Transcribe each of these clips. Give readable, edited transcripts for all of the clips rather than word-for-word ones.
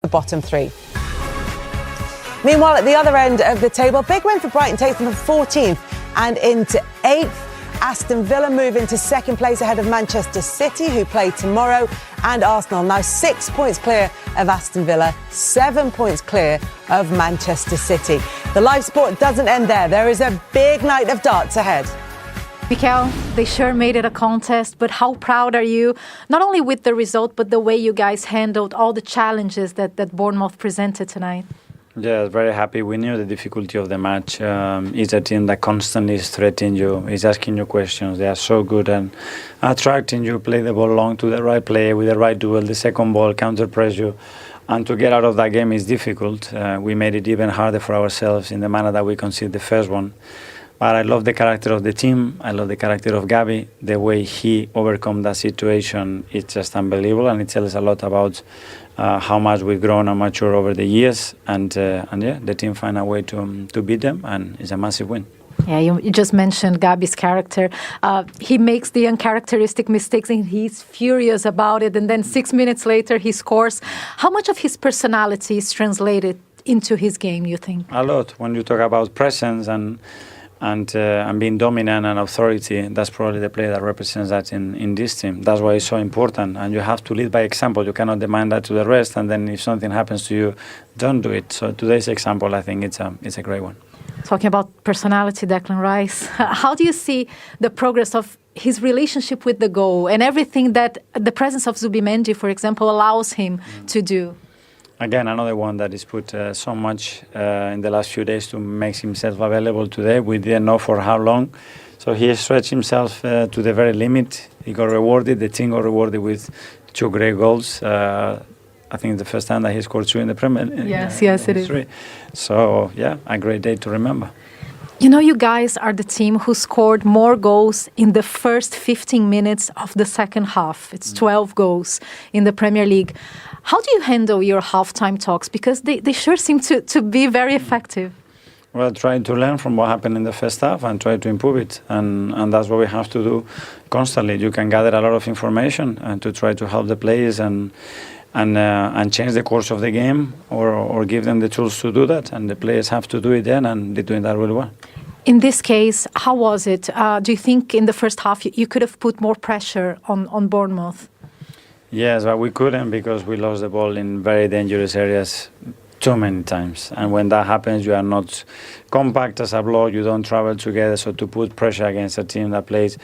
bottom three. Meanwhile, at the other end of the table, big win for Brighton takes them from 14th and into 8th. Aston Villa move into second place ahead of Manchester City, who play tomorrow, and Arsenal now 6 points clear of Aston Villa, 7 points clear of Manchester City. The live sport doesn't end there. There is a big night of darts ahead. Mikel, they sure made it a contest, but how proud are you, not only with the result, but the way you guys handled all the challenges that Bournemouth presented tonight? Yeah, very happy. We knew the difficulty of the match. It's a team that constantly is threatening you, is asking you questions. They are so good and attracting you, play the ball long to the right player with the right duel, the second ball, counter-press you. And to get out of that game is difficult. We made it even harder for ourselves in the manner that we conceded the first one. But I love the character of the team. I love the character of Gavi. The way he overcome that situation, it's just unbelievable. And it tells a lot about how much we've grown and matured over the years. And yeah, the team find a way to beat them. And it's a massive win. Yeah, you just mentioned Gabi's character. He makes the uncharacteristic mistakes and he's furious about it. And then 6 minutes later, he scores. How much of his personality is translated into his game, you think? A lot. When you talk about presence and being dominant and authority, that's probably the player that represents that in this team. That's why it's so important. And you have to lead by example. You cannot demand that to the rest. And then if something happens to you, don't do it. So today's example, I think it's a great one. Talking about personality, Declan Rice, how do you see the progress of his relationship with the goal and everything that the presence of Zubimendi, for example, allows him to do? Again, another one that is put so much in the last few days to make himself available today. We didn't know for how long. So he stretched himself to the very limit. He got rewarded. The team got rewarded with 2 great goals. I think the first time that he scored 2 in the Premier League. Yes, it is. So, yeah, a great day to remember. You know, you guys are the team who scored more goals in the first 15 minutes of the second half. It's 12 goals in the Premier League. How do you handle your halftime talks? Because they sure seem to be very effective. Well, trying to learn from what happened in the first half and try to improve it. And that's what we have to do constantly. You can gather a lot of information and to try to help the players and change the course of the game or give them the tools to do that. And the players have to do it then, and they're doing that really well. In this case, how was it? Do you think in the first half you could have put more pressure on Bournemouth? Yes, but we couldn't because we lost the ball in very dangerous areas too many times. And when that happens, you are not compact as a block, you don't travel together. So to put pressure against a team that plays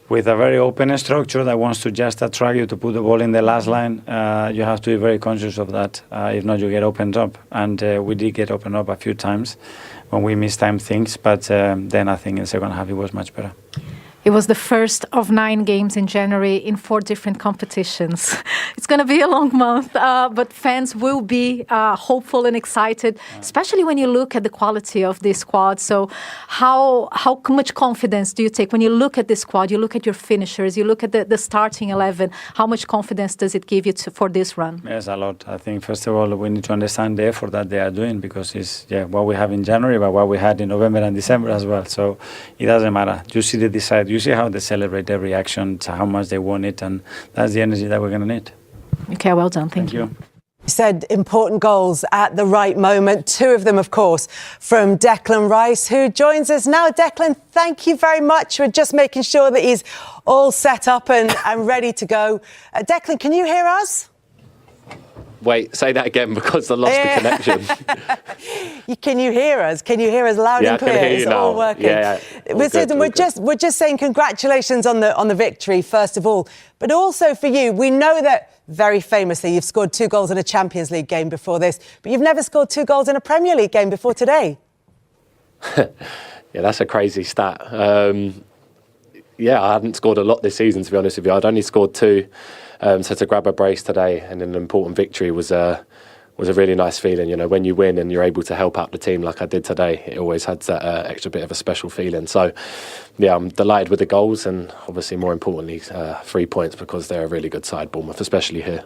with a very open structure that wants to just attract you to put the ball in the last line, you have to be very conscious of that. If not, you get opened up. And we did get opened up a few times when we mistimed things. But then I think in the second half it was much better. It was the first of 9 games in January in 4 different competitions. It's going to be a long month, but fans will be hopeful and excited, especially when you look at the quality of this squad. So how much confidence do you take when you look at this squad, you look at your finishers, you look at the starting 11, how much confidence does it give you for this run? Yes, a lot. I think, first of all, we need to understand the effort that they are doing because it's what we have in January, but what we had in November and December as well. So it doesn't matter. You see the decide. You see how they celebrate every action, to how much they want it, and that's the energy that we're going to need. Okay, well done. Thank you. You said important goals at the right moment. 2 of them, of course, from Declan Rice, who joins us now. Declan, thank you very much for just making sure that he's all set up and ready to go. Declan, can you hear us? Wait, say that again because I lost the connection. Can you hear us? Can you hear us loud and clear? I can hear you now. All working. Yeah. We're just saying congratulations on the victory, first of all. But also for you, we know that very famously you've scored 2 goals in a Champions League game before this, but you've never scored 2 goals in a Premier League game before today. Yeah, that's a crazy stat. I hadn't scored a lot this season, to be honest with you. I'd only scored 2. So to grab a brace today and an important victory was a really nice feeling. You know, when you win and you're able to help out the team like I did today, it always had that extra bit of a special feeling. So, yeah, I'm delighted with the goals and obviously more importantly 3 points because they're a really good side, Bournemouth, especially here.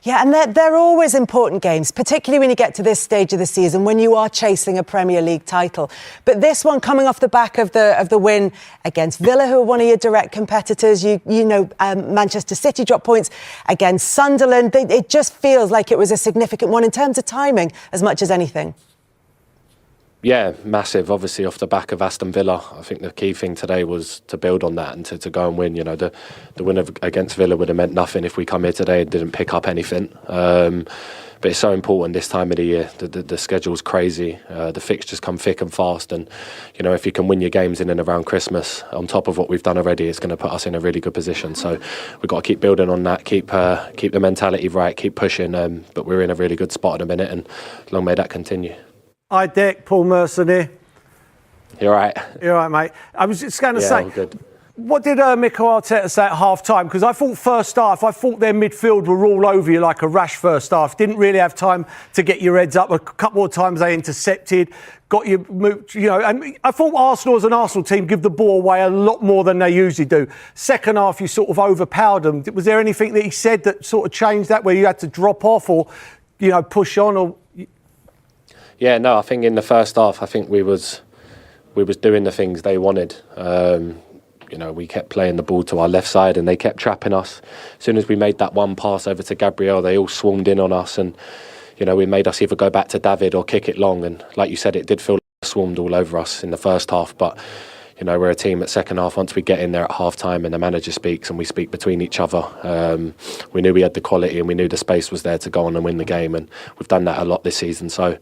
Yeah, and they're always important games, particularly when you get to this stage of the season, when you are chasing a Premier League title. But this one coming off the back of the win against Villa, who are one of your direct competitors. Manchester City dropped points against Sunderland. It just feels like it was a significant one in terms of timing as much as anything. Yeah, massive. Obviously, off the back of Aston Villa, I think the key thing today was to build on that and to go and win. The win against Villa would have meant nothing if we come here today and didn't pick up anything. But it's so important this time of the year. The schedule's crazy. The fixtures come thick and fast. And, if you can win your games in and around Christmas, on top of what we've done already, it's going to put us in a really good position. So we've got to keep building on that, keep the mentality right, keep pushing. But we're in a really good spot in a minute, and long may that continue. Hi, Dick. Paul Merson here. You're right. You're right, mate. I was just going to say, all good. What did Mikel Arteta say at half-time? Because I thought first half, their midfield were all over you like a rash first half. Didn't really have time to get your heads up. A couple more times they intercepted, got you moved, And I thought Arsenal as an Arsenal team give the ball away a lot more than they usually do. Second half, you sort of overpowered them. Was there anything that he said that sort of changed that, where you had to drop off or, push on or... Yeah, no, I think in the first half, I think we was doing the things they wanted. We kept playing the ball to our left side and they kept trapping us. As soon as we made that one pass over to Gabriel, they all swarmed in on us and, we made us either go back to David or kick it long. And like you said, it did feel like they swarmed all over us in the first half. But, we're a team at second half. Once we get in there at half time and the manager speaks and we speak between each other, we knew we had the quality and we knew the space was there to go on and win the game. And we've done that a lot this season. So,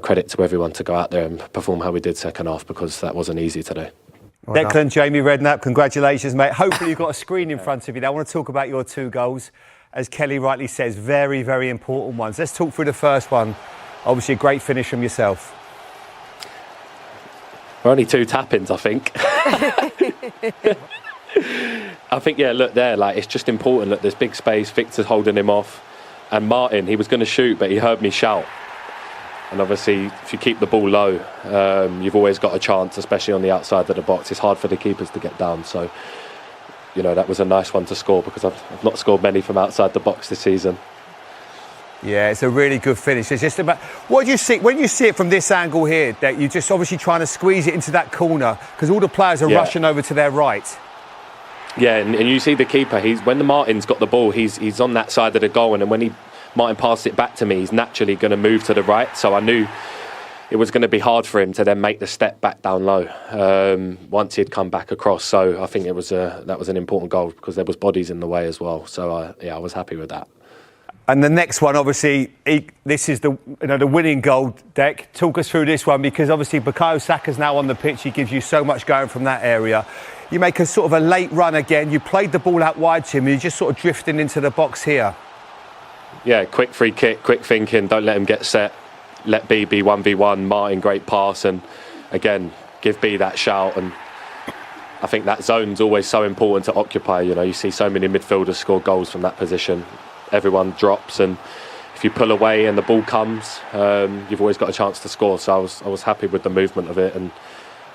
credit to everyone to go out there and perform how we did second half, because that wasn't easy today. Well Declan, Jamie Redknapp, congratulations, mate. Hopefully you've got a screen in front of you. Now, I want to talk about your 2 goals. As Kelly rightly says, very, very important ones. Let's talk through the first one. Obviously, a great finish from yourself. We're only 2 tap-ins, I think. I think, look there, it's just important that there's big space. Victor's holding him off. And Martin, he was going to shoot, but he heard me shout. And obviously, if you keep the ball low, you've always got a chance, especially on the outside of the box. It's hard for the keepers to get down. So, that was a nice one to score, because I've not scored many from outside the box this season. Yeah, it's a really good finish. It's just about what do you see when you see it from this angle here, that you're just obviously trying to squeeze it into that corner because all the players are rushing over to their right. Yeah, and you see the keeper. When the Martin's got the ball, he's on that side of the goal, and then when Martin passed it back to me, he's naturally going to move to the right. So I knew it was going to be hard for him to then make the step back down low once he'd come back across. So I think that was an important goal because there was bodies in the way as well. So I was happy with that. And the next one, obviously, this is the winning goal. Deck, talk us through this one, because obviously Bukayo Saka's now on the pitch. He gives you so much going from that area. You make a sort of a late run again. You played the ball out wide to him. You're just sort of drifting into the box here. Yeah, quick free kick, quick thinking. Don't let him get set. Let B be 1v1. Martin, great pass, and again, give B that shout. And I think that zone's always so important to occupy. You see so many midfielders score goals from that position. Everyone drops, and if you pull away and the ball comes, you've always got a chance to score. So I was happy with the movement of it, and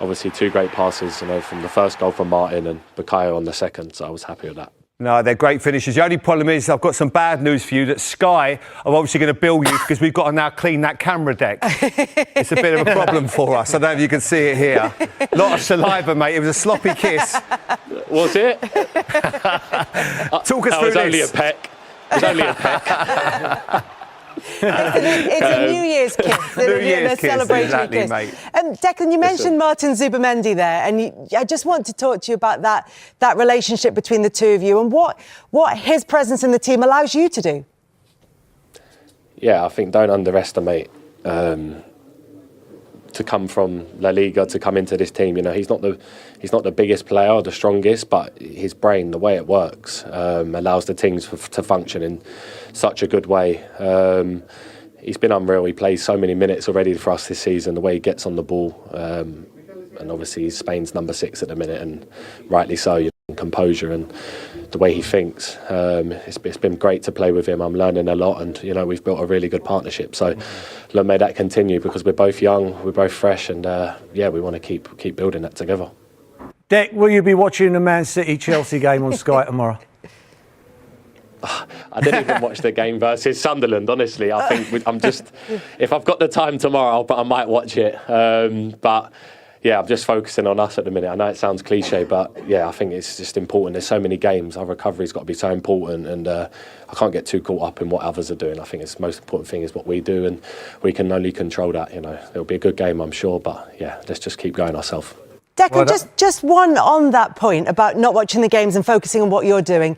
obviously 2 great passes, from the first goal from Martin and Bukayo on the second. So I was happy with that. No, they're great finishes. The only problem is I've got some bad news for you, that Sky are obviously going to bill you because we've got to now clean that camera deck. It's a bit of a problem for us. I don't know if you can see it here. A lot of saliva, mate. It was a sloppy kiss. Was it? Talk us through this. It was only a peck. It's a New Year's kiss. New Year's kiss, celebration exactly, kiss. mate. Declan, you mentioned Martin Zubimendi there, and I just want to talk to you about that relationship between the two of you and what his presence in the team allows you to do. Yeah, I think don't underestimate to come from La Liga to come into this team. He's not the biggest player or the strongest, but his brain, the way it works, allows the teams to function in such a good way. He's been unreal. He plays so many minutes already for us this season, the way he gets on the ball. And obviously he's Spain's number 6 at the minute, and rightly so. Composure and the way he thinks. It's been great to play with him. I'm learning a lot, and we've built a really good partnership. So long may that continue, because we're both young, we're both fresh, and we want to keep building that together. Deck, will you be watching the Man City Chelsea game on Sky tomorrow? I didn't even watch the game versus Sunderland, honestly. I think I'm just, if I've got the time tomorrow, I might watch it. But yeah, I'm just focusing on us at the minute. I know it sounds cliche, but yeah, I think it's just important. There's so many games. Our recovery's got to be so important, and I can't get too caught up in what others are doing. I think it's the most important thing is what we do, and we can only control that. It'll be a good game, I'm sure, but yeah, let's just keep going ourselves. Declan, just one on that point about not watching the games and focusing on what you're doing.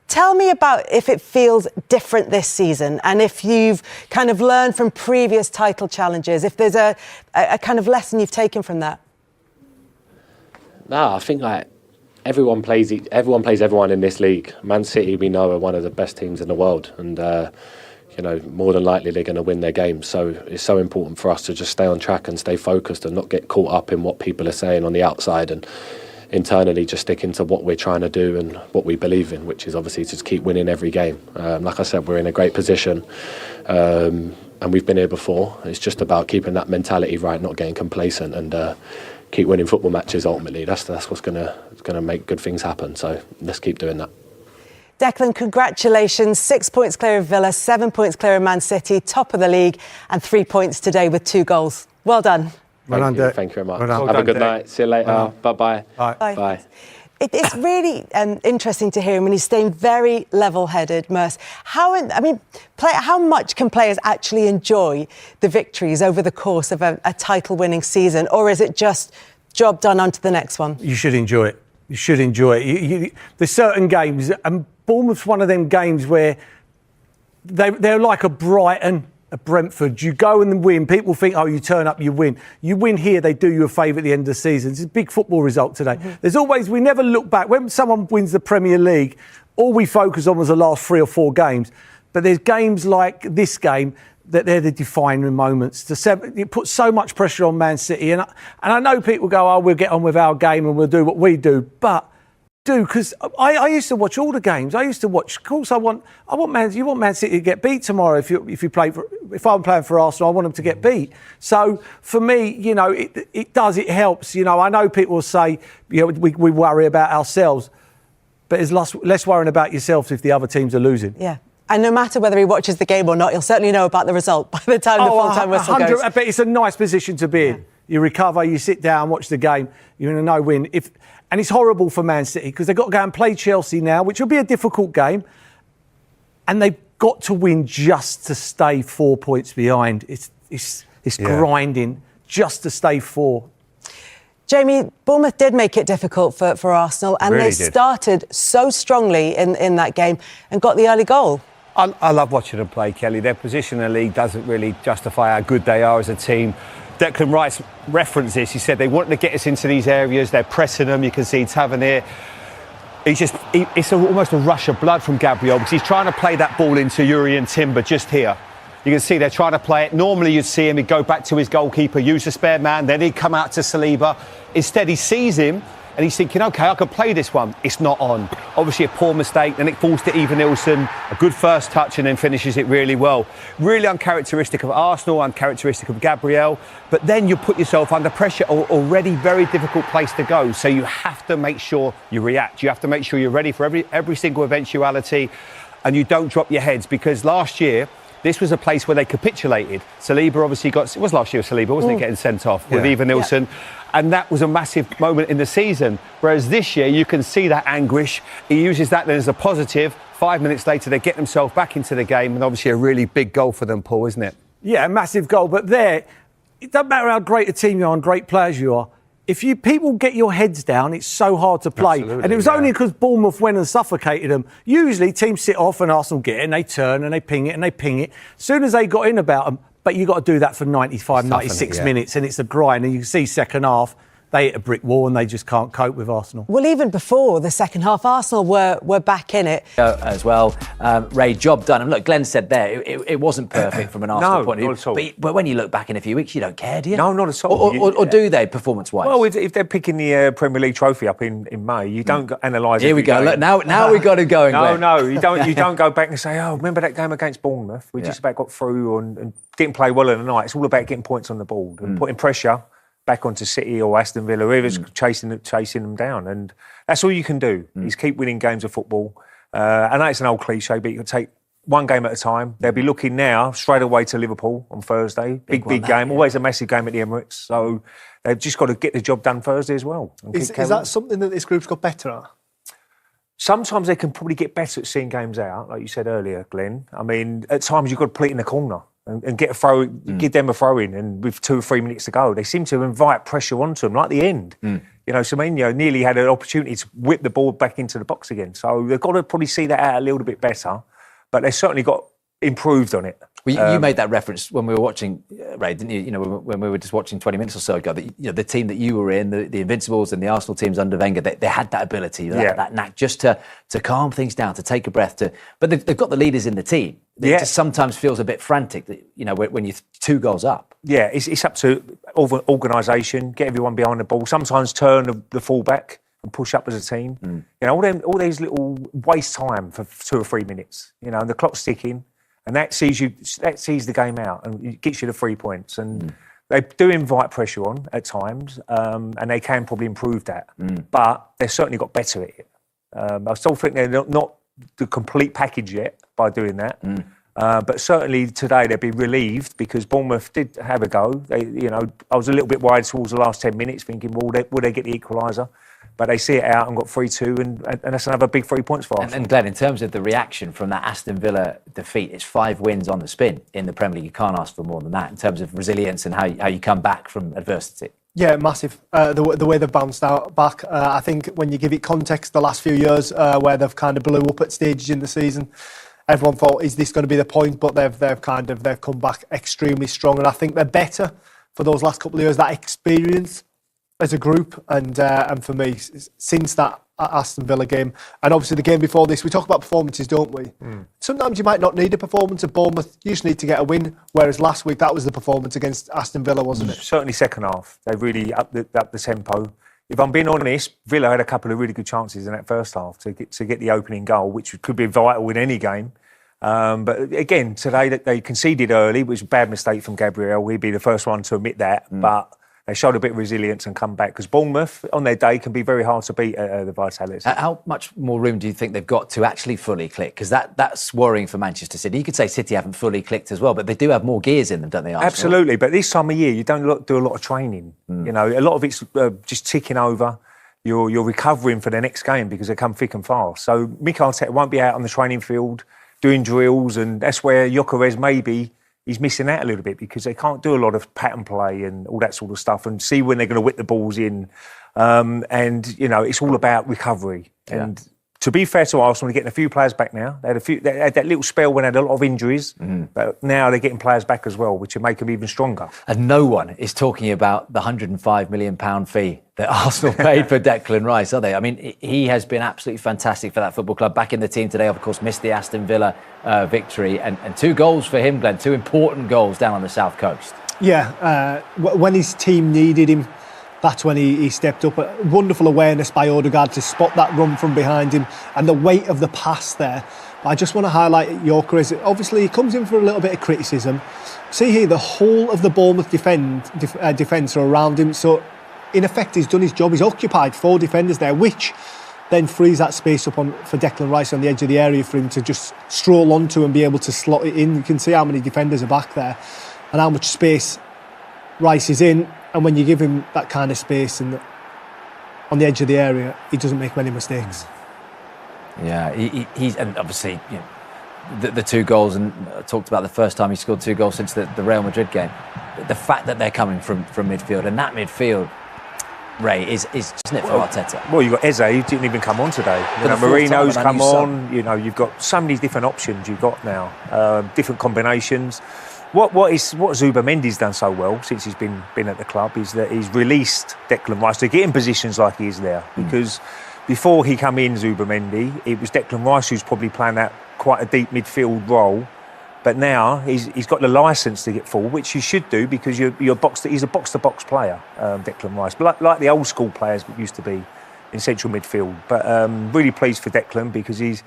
Tell me about if it feels different this season and if you've kind of learned from previous title challenges, if there's a kind of lesson you've taken from that. No, I think everyone plays everyone in this league. Man City, we know, are one of the best teams in the world, and more than likely they're going to win their games. So it's so important for us to just stay on track and stay focused and not get caught up in what people are saying on the outside, and internally just sticking to what we're trying to do and what we believe in, which is obviously to just keep winning every game. Like I said, we're in a great position, and we've been here before. It's just about keeping that mentality right, not getting complacent, and keep winning football matches. Ultimately, that's what's going to make good things happen. So let's keep doing that. Declan, congratulations. 6 points clear of Villa, 7 points clear of Man City, top of the league, and 3 points today with 2 goals. Well done. Thank you very much. Have a good night. See you later. Bye-bye. Bye. It's really interesting to hear him when he's staying very level-headed, Merce. How much can players actually enjoy the victories over the course of a title-winning season, or is it just job done, on to the next one? You should enjoy it. You should enjoy it. There's certain games, and Bournemouth's one of them games where they're like a Brighton, a Brentford. You go and win. People think, oh, you turn up, you win. You win here, they do you a favour at the end of the season. It's a big football result today. Mm-hmm. We never look back. When someone wins the Premier League, all we focus on was the last 3 or 4 games. But there's games like this game that they're the defining moments. It puts so much pressure on Man City. And I know people go, oh, we'll get on with our game and we'll do what we do. But because I used to watch all the games. I used to watch. Of course, you want Man City to get beat tomorrow. If I'm playing for Arsenal, I want them to get beat. So for me, it helps. I know people will say, we worry about ourselves, but there's less worrying about yourselves if the other teams are losing. Yeah. And no matter whether he watches the game or not, he'll certainly know about the result by the time the full-time whistle goes. But it's a nice position to be in. You recover, you sit down, watch the game, you're in a no-win. And it's horrible for Man City because they've got to go and play Chelsea now, which will be a difficult game. And they've got to win just to stay 4 points behind. It's grinding just to stay 4. Jamie, Bournemouth did make it difficult for Arsenal, and really they started so strongly in that game and got the early goal. I love watching them play, Kelly. Their position in the league doesn't really justify how good they are as a team. Declan Rice referenced this. He said they wanted to get us into these areas. They're pressing them. You can see Tavernier. It's almost a rush of blood from Gabriel because he's trying to play that ball into Jurrien Timber just here. You can see they're trying to play it. Normally you'd see him, he'd go back to his goalkeeper, use the spare man, then he'd come out to Saliba. Instead he sees him and he's thinking, OK, I can play this one. It's not on. Obviously a poor mistake, then it falls to Ivan Nilsson, a good first touch and then finishes it really well. Really uncharacteristic of Arsenal, uncharacteristic of Gabriel. But then you put yourself under pressure, already very difficult place to go. So you have to make sure you react. You have to make sure you're ready for every single eventuality and you don't drop your heads, because last year, this was a place where they capitulated. Saliba obviously it was last year with Saliba, wasn't it, getting sent off with Ivan Nilsson? Yeah. And that was a massive moment in the season. Whereas this year, you can see that anguish. He uses that then as a positive. 5 minutes later, they get themselves back into the game. And obviously a really big goal for them, Paul, isn't it? Yeah, a massive goal. But it doesn't matter how great a team you are and great players you are. If people get your heads down, it's so hard to play. Absolutely, and it was only because Bournemouth went and suffocated them. Usually teams sit off and Arsenal get it and they turn and they ping it and they ping it. As soon as they got in about them, but you've got to do that for 95, 96 minutes, and it's a grind. And you can see second half, they hit a brick wall and they just can't cope with Arsenal. Well, even before the second half, Arsenal were back in it. As well. Ray, job done. And look, Glenn said there, it wasn't perfect from an Arsenal point of view. But when you look back in a few weeks, you don't care, do you? No, not at all. Or do they, performance-wise? Well, if they're picking the Premier League trophy up in May, you don't analyse it. Here we go. Look, now we've got it going, Glenn. No, you don't go back and say, oh, remember that game against Bournemouth? We just about got through and didn't play well in the night. It's all about getting points on the board and putting pressure back onto City or Aston Villa, whoever's chasing them down. And that's all you can do, is keep winning games of football. I know it's an old cliche, but you can take one game at a time. They'll be looking now straight away to Liverpool on Thursday. Big game. Yeah. Always a massive game at the Emirates. So they've just got to get the job done Thursday as well. Is that something that this group's got better at? Sometimes they can probably get better at seeing games out, like you said earlier, Glenn. I mean, at times you've got to play it in the corner and get a throw, give them a throw in, and with 2 or 3 minutes to go, they seem to invite pressure onto them, like the end. You know, Semenyo nearly had an opportunity to whip the ball back into the box again. So they've got to probably see that out a little bit better, but they've certainly got improved on it. Well, you made that reference when we were watching, Ray, didn't you? You know, when we were just watching 20 minutes or so ago, that, you know, the team that you were in, the Invincibles and the Arsenal teams under Wenger, they had that ability, that knack just to calm things down, to take a breath. But they've got the leaders in the team. It just sometimes feels a bit frantic, you know, when you're 2 goals up. Yeah, it's up to organisation, get everyone behind the ball. Sometimes turn the fullback and push up as a team. You know, all these little waste time for 2 or 3 minutes. You know, and the clock's ticking. And that sees the game out and it gets you the 3 points. And they do invite pressure on at times, and they can probably improve that. But they've certainly got better at it. I still think they're not the complete package yet by doing that. But certainly today they'll be relieved because Bournemouth did have a go. I was a little bit worried towards the last 10 minutes, thinking, will they get the equaliser? But they see it out and got 3-2, and that's another big 3 points for us. And Glenn, in terms of the reaction from that Aston Villa defeat, it's 5 wins on the spin in the Premier League. You can't ask for more than that in terms of resilience and how you come back from adversity. Yeah, massive. The way they've bounced back. I think when you give it context, the last few years where they've kind of blew up at stages in the season, everyone thought, is this going to be the point? But they've come back extremely strong, and I think they're better for those last couple of years. That experience as a group, and for me, since that Aston Villa game, and obviously the game before this, we talk about performances, don't we? Sometimes you might not need a performance at Bournemouth, you just need to get a win, whereas last week that was the performance against Aston Villa, wasn't it? Certainly second half, they really upped the tempo. If I'm being honest, Villa had a couple of really good chances in that first half to get the opening goal, which could be vital in any game. But again, today they conceded early, which was a bad mistake from Gabriel. He'd be the first one to admit that, but they showed a bit of resilience and come back, because Bournemouth, on their day, can be very hard to beat at the Vitality. How much more room do you think they've got to actually fully click? Because that's worrying for Manchester City. You could say City haven't fully clicked as well, but they do have more gears in them, don't they, Arsenal? Absolutely, but this time of year, you don't do a lot of training. You know, a lot of it's just ticking over. You're recovering for the next game because they come thick and fast. So Mikel Arteta won't be out on the training field doing drills, and that's where Gyökeres maybe he's missing out a little bit, because they can't do a lot of pattern play and all that sort of stuff and see when they're going to whip the balls in. And, you know, it's all about recovery. Yeah. And to be fair to Arsenal, they're getting a few players back now. They had that little spell when they had a lot of injuries, but now they're getting players back as well, which will make them even stronger. And no one is talking about the £105 million fee that Arsenal paid for Declan Rice, are they? I mean, he has been absolutely fantastic for that football club. Back in the team today, of course, missed the Aston Villa victory. And 2 goals for him, Glenn, 2 important goals down on the South Coast. Yeah, when his team needed him, that's when he stepped up. A wonderful awareness by Odegaard to spot that run from behind him and the weight of the pass there. I just want to highlight Gyökeres. Obviously, he comes in for a little bit of criticism. See here, the whole of the Bournemouth defence are around him. So, in effect, he's done his job. He's occupied 4 defenders there, which then frees that space up for Declan Rice on the edge of the area for him to just stroll onto and be able to slot it in. You can see how many defenders are back there and how much space Rice is in. And when you give him that kind of space and on the edge of the area, he doesn't make many mistakes. Yeah, he's and obviously, you know, the 2 goals, and I talked about the first time he scored 2 goals since the Real Madrid game. The fact that they're coming from midfield, and that midfield, Ray, is isn't it, for Arteta? Well, you've got Eze, who didn't even come on today. You know, Marino's come on. You know, you've got so many different options you've got now, different combinations. What Zubamendi's done so well since he's been at the club is that he's released Declan Rice to get in positions like he is there. Because before he come in, Zubamendi, it was Declan Rice who's probably playing that quite a deep midfield role. But now he's got the licence to get forward, which he should do, because he's a box-to-box player, Declan Rice, but like the old school players that used to be in central midfield. But really pleased for Declan, because he's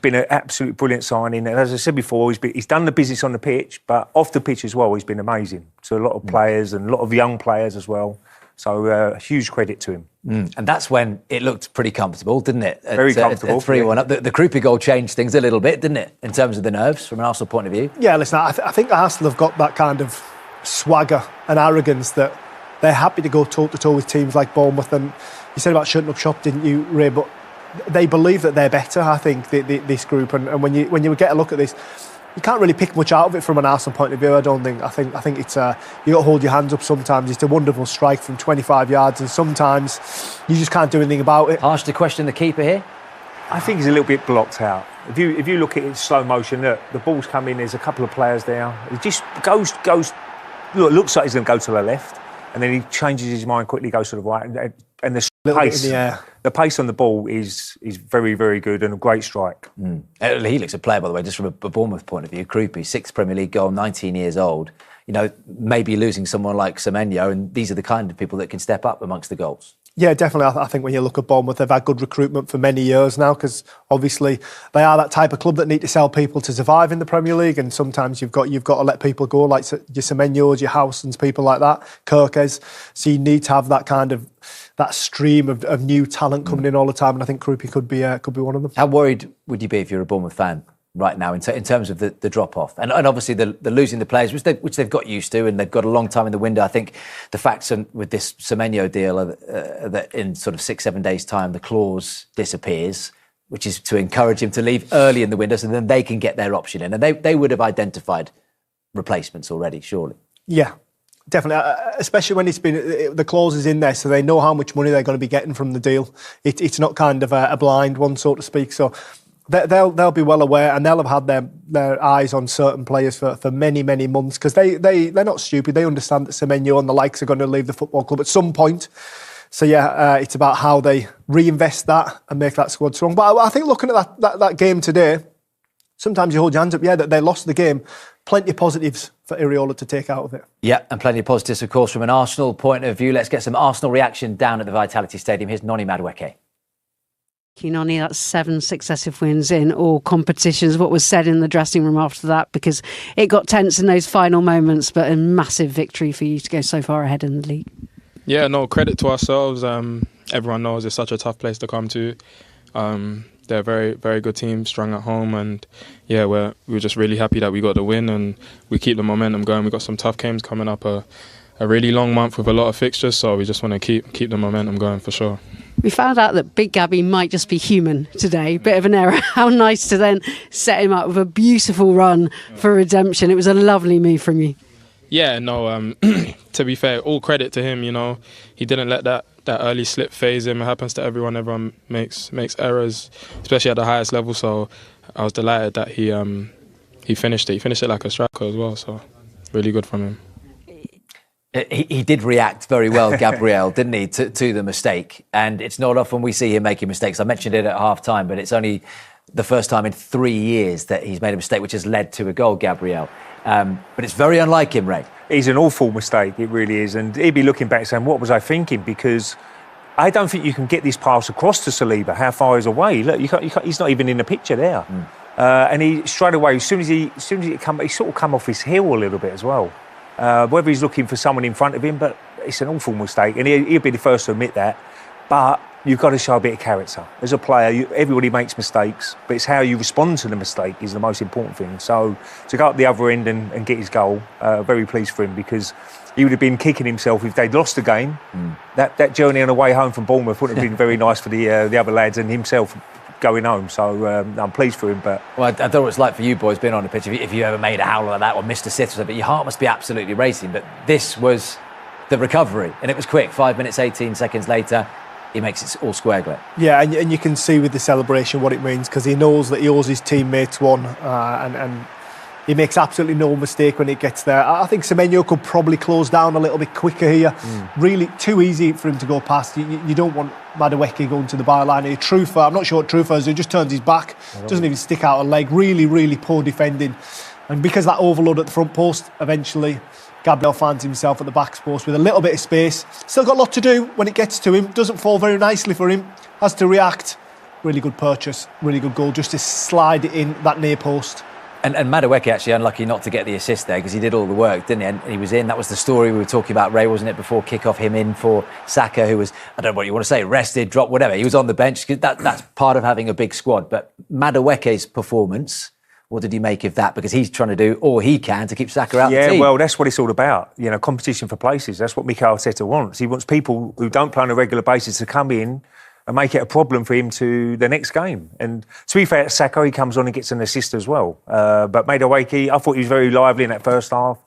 been an absolute brilliant signing. And as I said before, he's done the business on the pitch, but off the pitch as well, he's been amazing to a lot of players and a lot of young players as well. So huge credit to him. And that's when it looked pretty comfortable, didn't it? Very comfortable. At 3-1 up. The Krupi goal changed things a little bit, didn't it, in terms of the nerves from an Arsenal point of view? Yeah, listen, I think Arsenal have got that kind of swagger and arrogance that they're happy to go toe-to-toe with teams like Bournemouth. And you said about shutting up shop, didn't you, Ray? But they believe that they're better, I think, this group. And when you get a look at this, you can't really pick much out of it from an Arsenal point of view, I don't think. I think it's you got to hold your hands up sometimes. It's a wonderful strike from 25 yards, and sometimes you just can't do anything about it. Harsh to question the keeper here. I think he's a little bit blocked out. If you look at it in slow motion, look, the ball's come in. There's a couple of players there. He just goes. Look, it looks like he's going to go to the left, and then he changes his mind quickly, goes to the right, and the pace. The pace on the ball is very, very good and a great strike. He looks a player, by the way, just from a Bournemouth point of view. Krupi, 6th Premier League goal, 19 years old. You know, maybe losing someone like Semenyo, and these are the kind of people that can step up amongst the goals. Yeah, definitely. I think when you look at Bournemouth, they've had good recruitment for many years now, because obviously they are that type of club that need to sell people to survive in the Premier League, and sometimes you've got to let people go, like your Semenyos, your Howsons, people like that, Kirkes. So you need to have that kind of that stream of new talent coming in all the time, and I think Krupi could be one of them. How worried would you be if you're a Bournemouth fan right now in terms of the drop-off? And obviously the losing the players, which they've got used to, and they've got a long time in the window. I think the facts with this Semenyo deal are that in sort of 6-7 days' time, the clause disappears, which is to encourage him to leave early in the window so then they can get their option in. And they would have identified replacements already, surely. Yeah. Definitely, especially when the clause is in there, so they know how much money they're going to be getting from the deal. It's not kind of a blind one, so to speak. So they'll be well aware, and they'll have had their eyes on certain players for many, many months, because they're not stupid. They understand that Semenyo and the likes are going to leave the football club at some point. So yeah, it's about how they reinvest that and make that squad strong. But I think looking at that game today, sometimes you hold your hands up, that they lost the game. Plenty of positives for Iraola to take out of it. Yeah, and plenty of positives, of course, from an Arsenal point of view. Let's get some Arsenal reaction down at the Vitality Stadium. Here's Noni Madueke. Noni, that's 7 successive wins in all competitions. What was said in the dressing room after that? Because it got tense in those final moments, but a massive victory for you to go so far ahead in the league. Yeah, no, credit to ourselves. Everyone knows it's such a tough place to come to. They're a very, very good team, strong at home, and yeah, we're just really happy that we got the win and we keep the momentum going. We've got some tough games coming up, a really long month with a lot of fixtures, so we just want to keep the momentum going for sure. We found out that Big Gabby might just be human today. Bit of an error. How nice to then set him up with a beautiful run for redemption. It was a lovely move from you. Yeah, no, to be fair, all credit to him, he didn't let that early slip phase him. It happens to everyone. Everyone makes errors, especially at the highest level. So I was delighted that he finished it. He finished it like a striker as well. So really good from him. He did react very well, Gabriel, didn't he, to the mistake? And it's not often we see him making mistakes. I mentioned it at half-time, but it's only the first time in 3 years that he's made a mistake which has led to a goal, Gabriel. But it's very unlike him, Ray. It's an awful mistake, it really is. And he'd be looking back saying, what was I thinking? Because I don't think you can get this pass across to Saliba. How far is away? Look, you can't, he's not even in the picture there. And he straight away, as soon as he sort of come off his heel a little bit as well. Whether he's looking for someone in front of him, but it's an awful mistake. And he'll be the first to admit that. But you've got to show a bit of character. As a player, everybody makes mistakes, but it's how you respond to the mistake is the most important thing. So to go up the other end and get his goal, very pleased for him, because he would have been kicking himself if they'd lost the game. That journey on the way home from Bournemouth wouldn't have been very nice for the other lads and himself going home. So I'm pleased for him. But well, I don't know what it's like for you boys being on the pitch. If you ever made a howler like that or missed a sitter or something, but your heart must be absolutely racing. But this was the recovery, and it was quick. 5 minutes, 18 seconds later, he makes it all square, Glenn. Yeah, and you can see with the celebration what it means, because he knows that he owes his teammates one, and he makes absolutely no mistake when it gets there. I think Semenyo could probably close down a little bit quicker here. Really too easy for him to go past. You don't want Madueke going to the byline. Trufa, I'm not sure what Trufa is. He just turns his back, doesn't even stick out a leg. Really, really poor defending. And because that overload at the front post, eventually Gabriel finds himself at the back post with a little bit of space. Still got a lot to do when it gets to him. Doesn't fall very nicely for him. Has to react. Really good purchase, really good goal, just to slide it in that near post. And Madueke actually unlucky not to get the assist there because he did all the work, didn't he? And he was in. That was the story we were talking about, Ray, wasn't it? Before kick-off, him in for Saka, who was, I don't know what you want to say, rested, dropped, whatever. He was on the bench. That's part of having a big squad. But Madueke's performance, what did he make of that? Because he's trying to do all he can to keep Saka out of the team. Yeah, well, that's what it's all about. You know, competition for places. That's what Mikel Arteta wants. He wants people who don't play on a regular basis to come in and make it a problem for him to the next game. And to be fair, Saka, he comes on and gets an assist as well. But Madueke, I thought he was very lively in that first half.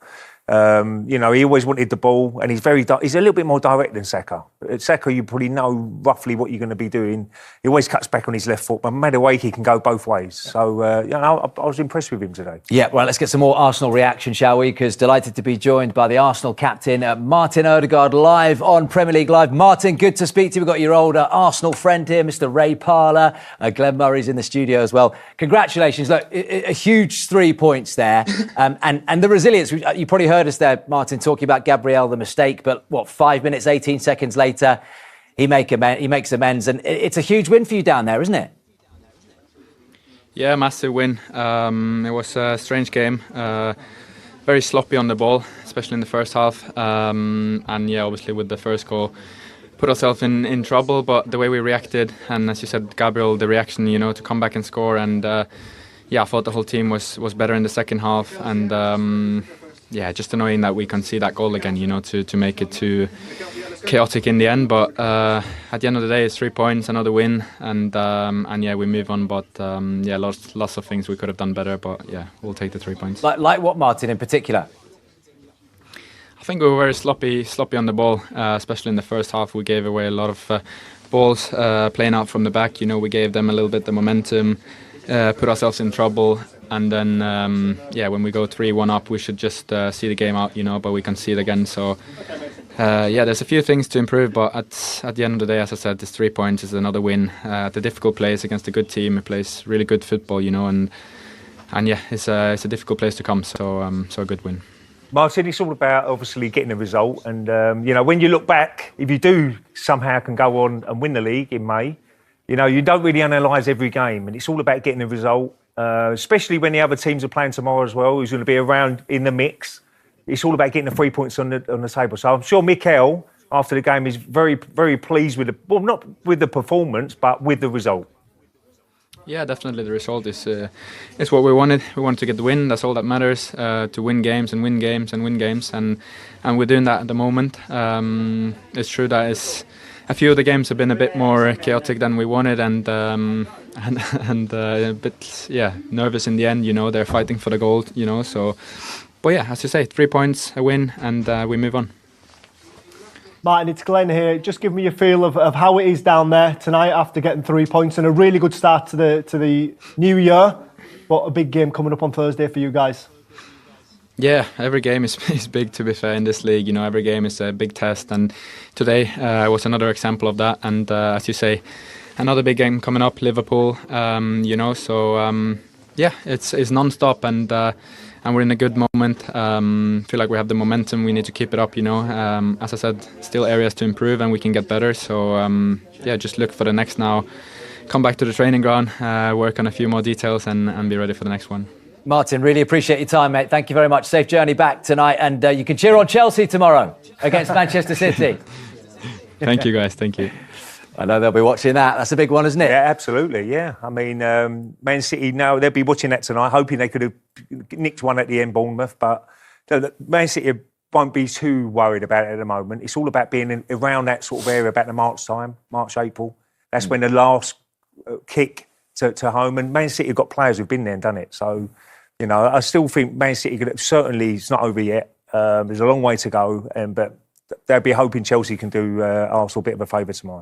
You know, he always wanted the ball, and he's a little bit more direct than Saka. Saka, you probably know roughly what you're going to be doing. He always cuts back on his left foot, but Madueke can go both ways. So, you know, I was impressed with him today. Yeah, well, let's get some more Arsenal reaction, shall we? Because delighted to be joined by the Arsenal captain, Martin Odegaard, live on Premier League Live. Martin, good to speak to you. We've got your older Arsenal friend here, Mr. Ray Parlour. Glenn Murray's in the studio as well. Congratulations. Look, a huge 3 points there. And the resilience, you probably heard us there, Martin, talking about Gabriel, the mistake, but 5 minutes, 18 seconds later, he makes amends, and it's a huge win for you down there, isn't it? Yeah, massive win. It was a strange game, very sloppy on the ball, especially in the first half, and yeah, obviously with the first goal, put ourselves in trouble, but the way we reacted, and as you said, Gabriel, the reaction, you know, to come back and score, and yeah, I thought the whole team was better in the second half, and yeah, just annoying that we concede that goal again, you know, to make it too chaotic in the end. But at the end of the day, it's 3 points, another win, and yeah, we move on. But yeah, lots of things we could have done better. But yeah, we'll take the 3 points. Like what, Martin, in particular? I think we were very sloppy on the ball, especially in the first half. We gave away a lot of balls playing out from the back. You know, we gave them a little bit the momentum, put ourselves in trouble. And then, yeah, when we go 3-1 up, we should just see the game out, you know, but we can see it again. So, yeah, there's a few things to improve, but at the end of the day, as I said, this 3 points is another win. The difficult place against a good team, it plays really good football, you know, and yeah, it's a difficult place to come, so a good win. Martin, it's all about obviously getting a result, and you know, when you look back, if you do somehow can go on and win the league in May, you know, you don't really analyse every game, and it's all about getting a result. Especially when the other teams are playing tomorrow as well, who's going to be around in the mix. It's all about getting the 3 points on the table. So I'm sure Mikel, after the game, is very, very pleased with not with the performance, but with the result. Yeah, definitely the result is what we wanted. We wanted to get the win. That's all that matters. To win games and win games and win games, and we're doing that at the moment. It's true that a few of the games have been a bit more chaotic than we wanted, and a bit nervous in the end. You know, they're fighting for the goal. You know, so but yeah, as you say, 3 points, a win, and we move on. Martin, it's Glenn here. Just give me a feel of how it is down there tonight after getting 3 points and a really good start to the new year. But a big game coming up on Thursday for you guys. Yeah, every game is big, to be fair, in this league. You know, every game is a big test, and today was another example of that. And as you say, another big game coming up, Liverpool. You know, so yeah, it's non-stop, and we're in a good moment. Feel like we have the momentum. We need to keep it up. You know, as I said, still areas to improve, and we can get better. So yeah, just look for the next now. Come back to the training ground, work on a few more details, and be ready for the next one. Martin, really appreciate your time, mate. Thank you very much. Safe journey back tonight, and you can cheer on Chelsea tomorrow against Manchester City. Thank you, guys. Thank you. I know they'll be watching that. That's a big one, isn't it? Yeah, absolutely, yeah. I mean, Man City, now they'll be watching that tonight, hoping they could have nicked one at the end, Bournemouth, but Man City won't be too worried about it at the moment. It's all about being around that sort of area, about the March, April. That's when the last kick to home, and Man City have got players who've been there and done it. So, you know, I still think Man City certainly it's not over yet. There's a long way to go, but they'll be hoping Chelsea can do Arsenal a bit of a favour tomorrow.